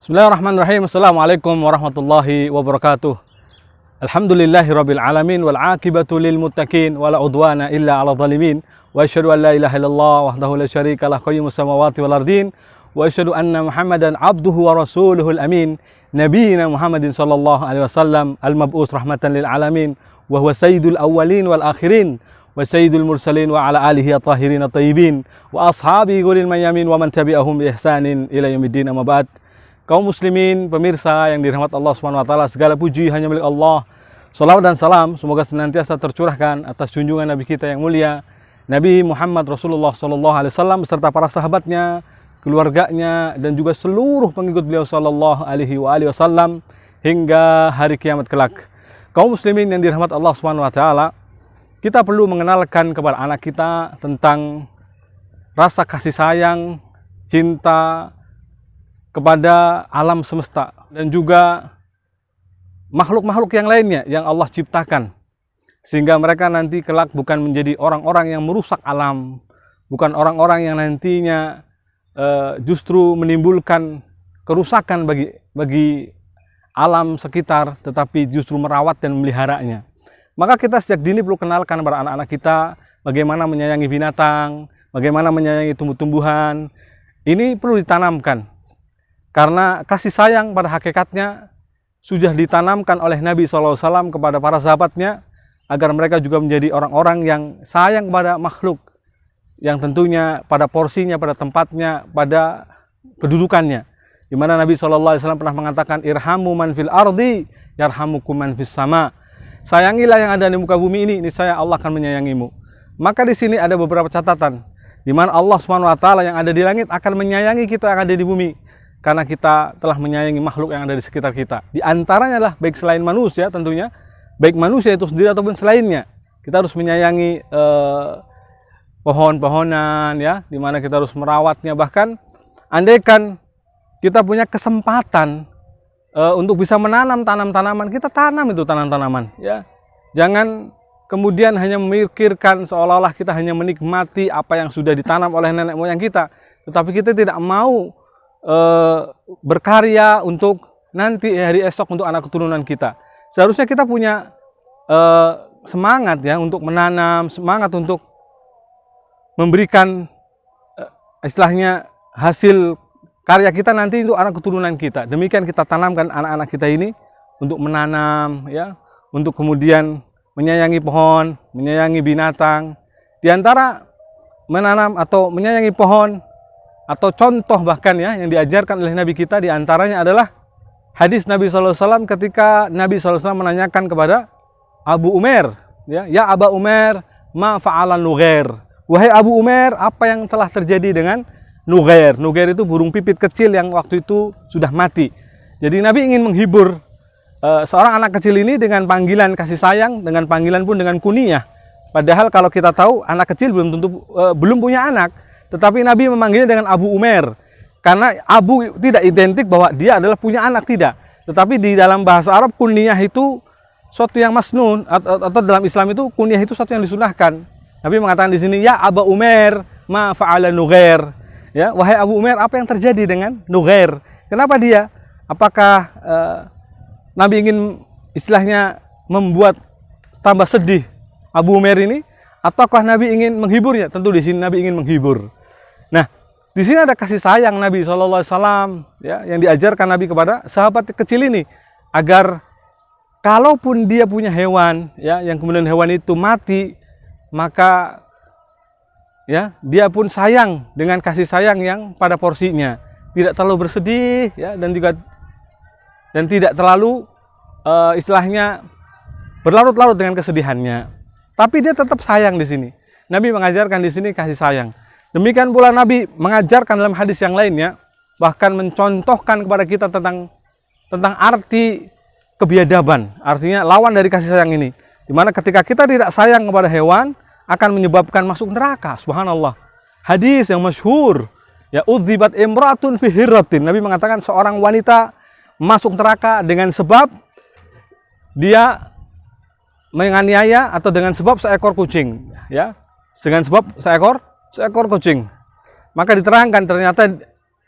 Bismillahirrahmanirrahim. Assalamualaikum warahmatullahi wabarakatuh. Alhamdulillahirabbil alamin wal aqibatu lil muttaqin wala udwana illa 'alal zalimin. Wa asyhadu an la ilaha illallah wahdahu la syarikalah qayyumus samawati wal ardin. Wa asyhadu anna Muhammadan abduhu wa rasuluhul amin. Nabiyina Muhammadin sallallahu alaihi wasallam al-mab'us rahmatan lil alamin wa huwa sayyidul awwalin wal akhirin wa sayyidul mursalin wa ala alihi at-tahirin at-tayyibin wa ashabihi ghuril mayamin wa man tabi'ahum bi ihsanin ila yaumiddin. Amma ba'd. Kaum muslimin, pemirsa yang dirahmati Allah Subhanahu wa taala, segala puji hanya milik Allah. Salawat dan salam semoga senantiasa tercurahkan atas junjungan Nabi kita yang mulia, Nabi Muhammad Rasulullah sallallahu alaihi wasallam beserta para sahabatnya, keluarganya dan juga seluruh pengikut beliau sallallahu alaihi wasallam hingga hari kiamat kelak. Kaum muslimin yang dirahmati Allah Subhanahu wa taala, kita perlu mengenalkan kepada anak kita tentang rasa kasih sayang, cinta kepada alam semesta dan juga makhluk-makhluk yang lainnya yang Allah ciptakan, sehingga mereka nanti kelak bukan menjadi orang-orang yang merusak alam, bukan orang-orang yang nantinya justru menimbulkan kerusakan bagi alam sekitar, tetapi justru merawat dan memeliharanya. Maka kita sejak dini perlu kenalkan kepada anak-anak kita bagaimana menyayangi binatang, bagaimana menyayangi tumbuh-tumbuhan. Ini perlu ditanamkan. Karena kasih sayang pada hakikatnya sudah ditanamkan oleh Nabi SAW kepada para sahabatnya, agar mereka juga menjadi orang-orang yang sayang kepada makhluk, yang tentunya pada porsinya, pada tempatnya, pada kedudukannya. Di mana Nabi SAW pernah mengatakan, irhamu man fil ardi, yarhamukum man fis sama. Sayangilah yang ada di muka bumi ini, niscaya Allah akan menyayangimu. Maka di sini ada beberapa catatan, di mana Allah SWT yang ada di langit akan menyayangi kita yang ada di bumi, karena kita telah menyayangi makhluk yang ada di sekitar kita. Di antaranya adalah baik selain manusia tentunya, baik manusia itu sendiri ataupun selainnya. Kita harus menyayangi pohon-pohonan, ya, di mana kita harus merawatnya. Bahkan andaikan kita punya kesempatan untuk bisa menanam tanaman, kita tanam itu tanaman, ya. Jangan kemudian hanya memikirkan seolah-olah kita hanya menikmati apa yang sudah ditanam oleh nenek moyang kita, tetapi kita tidak mau berkarya untuk nanti hari esok untuk anak keturunan kita. Seharusnya kita punya semangat, ya, untuk menanam, semangat untuk memberikan istilahnya hasil karya kita nanti untuk anak keturunan kita. Demikian kita tanamkan anak-anak kita ini untuk menanam, ya, untuk kemudian menyayangi pohon, menyayangi binatang. Di antara menanam atau menyayangi pohon atau contoh bahkan, ya, yang diajarkan oleh Nabi kita, di antaranya adalah hadis Nabi SAW ketika Nabi SAW menanyakan kepada Abu Umair, ya Aba Umair, ma fa'alan Nughair. Wahai Abu Umair, apa yang telah terjadi dengan Nughair? Nughair itu burung pipit kecil yang waktu itu sudah mati. Jadi Nabi ingin menghibur seorang anak kecil ini dengan panggilan kasih sayang, dengan panggilan pun dengan kunyah. Padahal kalau kita tahu anak kecil belum punya anak, tetapi Nabi memanggilnya dengan Abu Umair, karena Abu tidak identik bahwa dia adalah punya anak, tidak. Tetapi di dalam bahasa Arab kunyah itu suatu yang masnun, atau dalam Islam itu kunyah itu suatu yang disunahkan. Nabi mengatakan di sini, ya Aba Umair, ma fa'ala Nughair. Ya, wahai Abu Umair, apa yang terjadi dengan Nughair? Kenapa dia? Apakah Nabi ingin istilahnya membuat tambah sedih Abu Umair ini, ataukah Nabi ingin menghiburnya? Tentu di sini Nabi ingin menghibur. Nah, di sini ada kasih sayang Nabi SAW, ya, yang diajarkan Nabi kepada sahabat kecil ini, agar kalaupun dia punya hewan, ya, yang kemudian hewan itu mati, maka, ya, dia pun sayang dengan kasih sayang yang pada porsinya, tidak terlalu bersedih, ya, dan tidak terlalu istilahnya berlarut-larut dengan kesedihannya. Tapi dia tetap sayang di sini. Nabi mengajarkan di sini kasih sayang. Demikian pula Nabi mengajarkan dalam hadis yang lainnya, bahkan mencontohkan kepada kita tentang arti kebiadaban, artinya lawan dari kasih sayang ini. Dimana ketika kita tidak sayang kepada hewan, akan menyebabkan masuk neraka. Subhanallah. Hadis yang masyhur, ya, udzibat imratun fi hirratin. Nabi mengatakan seorang wanita masuk neraka dengan sebab dia menganiaya atau dengan sebab seekor kucing, ya, dengan sebab seekor kucing. Maka diterangkan ternyata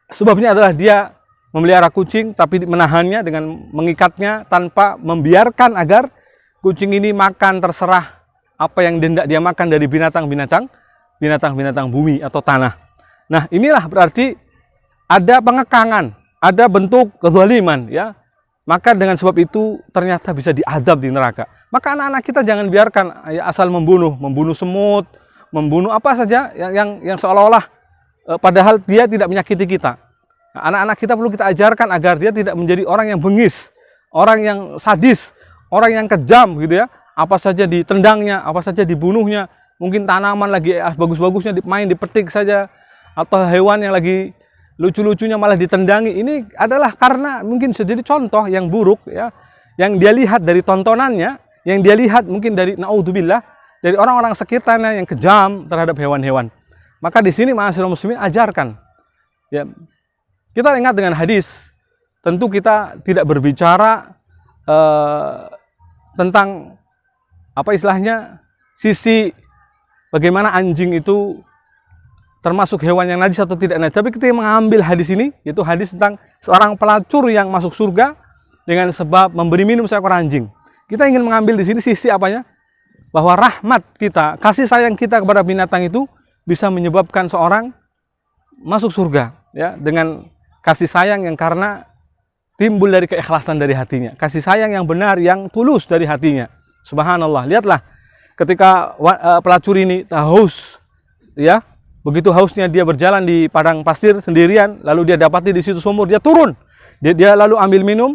sebabnya adalah dia memelihara kucing tapi menahannya dengan mengikatnya tanpa membiarkan agar kucing ini makan terserah apa yang hendak dia makan dari binatang bumi atau tanah. Nah, inilah berarti ada pengekangan, ada bentuk kezaliman, ya. Maka dengan sebab itu ternyata bisa diadab di neraka. Maka anak-anak kita jangan biarkan ya, asal membunuh semut, membunuh apa saja yang seolah-olah padahal dia tidak menyakiti kita. Nah, anak-anak kita perlu kita ajarkan agar dia tidak menjadi orang yang bengis, orang yang sadis, orang yang kejam gitu ya. Apa saja ditendangnya, apa saja dibunuhnya. Mungkin tanaman lagi bagus-bagusnya main dipetik saja, atau hewan yang lagi lucu-lucunya malah ditendangi. Ini adalah karena mungkin bisa jadi contoh yang buruk ya, yang dia lihat dari tontonannya, yang dia lihat mungkin dari naudzubillah dari orang-orang sekitarnya yang kejam terhadap hewan-hewan. Maka di sini ma'asyiral muslimin ajarkan. Ya, kita ingat dengan hadis. Tentu kita tidak berbicara tentang apa istilahnya sisi bagaimana anjing itu termasuk hewan yang najis atau tidak najis. Tapi kita mengambil hadis ini, yaitu hadis tentang seorang pelacur yang masuk surga dengan sebab memberi minum seekor anjing. Kita ingin mengambil di sini sisi apanya? Bahwa rahmat kita, kasih sayang kita kepada binatang itu bisa menyebabkan seorang masuk surga, ya, dengan kasih sayang yang karena timbul dari keikhlasan dari hatinya, kasih sayang yang benar, yang tulus dari hatinya. Subhanallah, lihatlah ketika pelacur ini haus, ya, begitu hausnya dia berjalan di padang pasir sendirian, lalu dia dapati di situ sumur, dia turun, dia lalu ambil minum,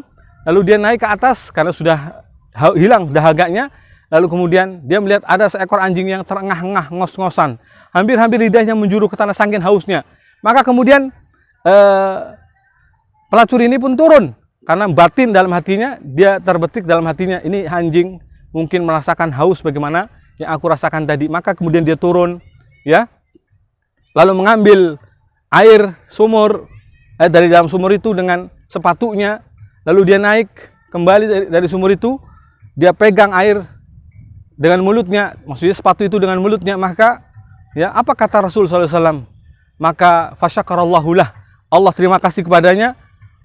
lalu dia naik ke atas karena sudah hilang dahaganya, lalu kemudian dia melihat ada seekor anjing yang terengah-engah ngos-ngosan, hampir-hampir lidahnya menjuru ke tanah saking hausnya. Maka kemudian pelacur ini pun turun karena batin dalam hatinya, dia terbetik dalam hatinya, ini anjing mungkin merasakan haus bagaimana yang aku rasakan tadi. Maka kemudian dia turun, ya, lalu mengambil air sumur dari dalam sumur itu dengan sepatunya, lalu dia naik kembali dari sumur itu, dia pegang air dengan mulutnya, maksudnya sepatu itu dengan mulutnya. Maka ya, apa kata Rasul SAW? Maka fasyakarallahu lah, Allah terima kasih kepadanya,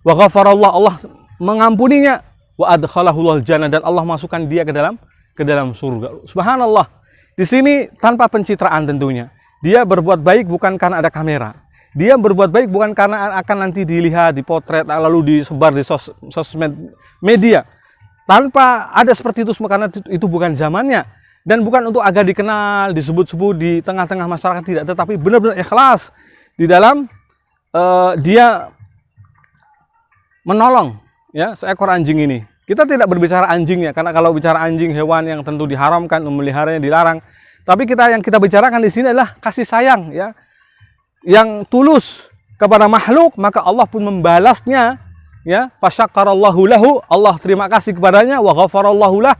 wa ghafarallah, Allah mengampuninya, wa adkhalahul jannah, dan Allah masukkan dia ke dalam surga. Subhanallah. Di sini tanpa pencitraan tentunya. Dia berbuat baik bukan karena ada kamera. Dia berbuat baik bukan karena akan nanti dilihat, dipotret, lalu disebar di sosmed media. Tanpa ada seperti itu semua, karena itu bukan zamannya. Dan bukan untuk agar dikenal, disebut-sebut di tengah-tengah masyarakat, tidak. Tetapi benar-benar ikhlas di dalam dia menolong, ya, seekor anjing ini. Kita tidak berbicara anjingnya, karena kalau bicara anjing, hewan yang tentu diharamkan, memeliharanya dilarang. Tapi yang kita bicarakan di sini adalah kasih sayang, ya, yang tulus kepada makhluk, maka Allah pun membalasnya, ya. Fasyakarallahu lahu, Allah terima kasih kepadanya, wa ghafarallahu lah,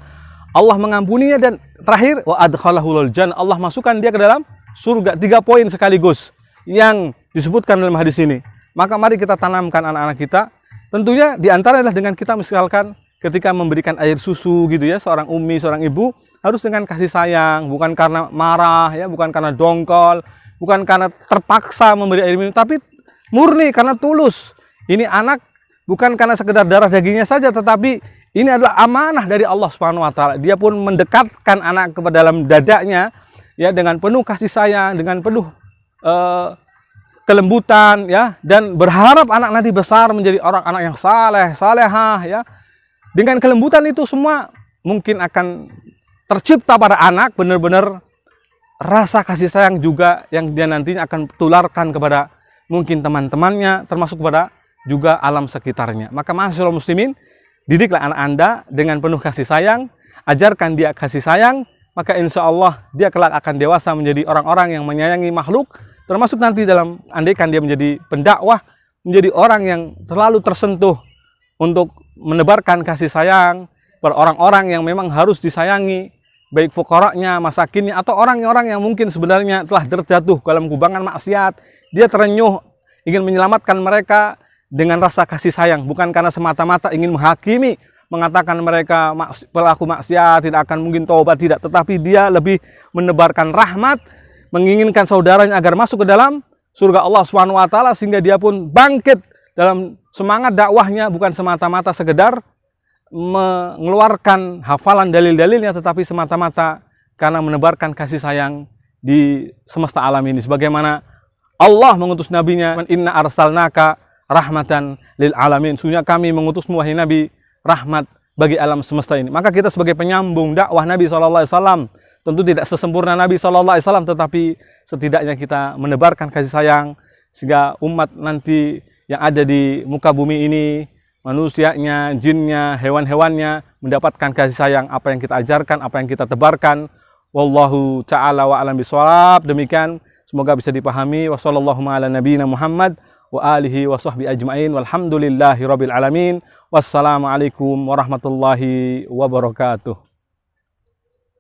Allah mengampuninya, dan terakhir wa adkhalahul jannah, Allah masukkan dia ke dalam surga. 3 poin sekaligus yang disebutkan dalam hadis ini. Maka mari kita tanamkan anak-anak kita. Tentunya diantara adalah dengan kita misalkan ketika memberikan air susu gitu ya, seorang umi, seorang ibu harus dengan kasih sayang, bukan karena marah ya, bukan karena dongkol, bukan karena terpaksa memberi air minum, tapi murni karena tulus. Ini anak bukan karena sekedar darah dagingnya saja, tetapi ini adalah amanah dari Allah Subhanahu wa taala. Dia pun mendekatkan anak ke dalam dadanya ya, dengan penuh kasih sayang, dengan penuh kelembutan ya, dan berharap anak nanti besar menjadi anak yang saleh, salehah ya. Dengan kelembutan itu semua mungkin akan tercipta pada anak benar-benar rasa kasih sayang juga yang dia nantinya akan tularkan kepada mungkin teman-temannya, termasuk kepada juga alam sekitarnya. Maka ma'asyiral muslimin, didiklah anak Anda dengan penuh kasih sayang, ajarkan dia kasih sayang, maka insya Allah dia kelak akan dewasa menjadi orang-orang yang menyayangi makhluk, termasuk nanti dalam andaikan dia menjadi pendakwah, menjadi orang yang selalu tersentuh untuk menebarkan kasih sayang pada orang-orang yang memang harus disayangi, baik fuqaranya, masakinnya, atau orang-orang yang mungkin sebenarnya telah terjatuh dalam kubangan maksiat. Dia terenyuh ingin menyelamatkan mereka dengan rasa kasih sayang, bukan karena semata-mata ingin menghakimi, mengatakan mereka pelaku maksiat tidak akan mungkin taubat, tidak, tetapi dia lebih menebarkan rahmat, menginginkan saudaranya agar masuk ke dalam surga Allah Subhanahu wa taala, sehingga dia pun bangkit dalam semangat dakwahnya bukan semata-mata sekedar mengeluarkan hafalan dalil-dalilnya, tetapi semata-mata karena menebarkan kasih sayang di semesta alam ini. Sebagaimana Allah mengutus nabinya, inna arsalnaka rahmatan lil alamin. Sesungguhnya kami mengutusmu wahai Nabi rahmat bagi alam semesta ini. Maka kita sebagai penyambung dakwah Nabi SAW, tentu tidak sesempurna Nabi SAW, tetapi setidaknya kita menebarkan kasih sayang sehingga umat nanti yang ada di muka bumi ini, manusianya, jinnya, hewan-hewannya mendapatkan kasih sayang apa yang kita ajarkan, apa yang kita tebarkan. Wallahu ta'ala wa alam bisawab. Demikian, semoga bisa dipahami. Wassallallahu ala nabiyina Muhammad wa alihi wa sahbihi ajma'in. Walhamdulillahi rabbil alamin. Wassalamualaikum warahmatullahi wabarakatuh.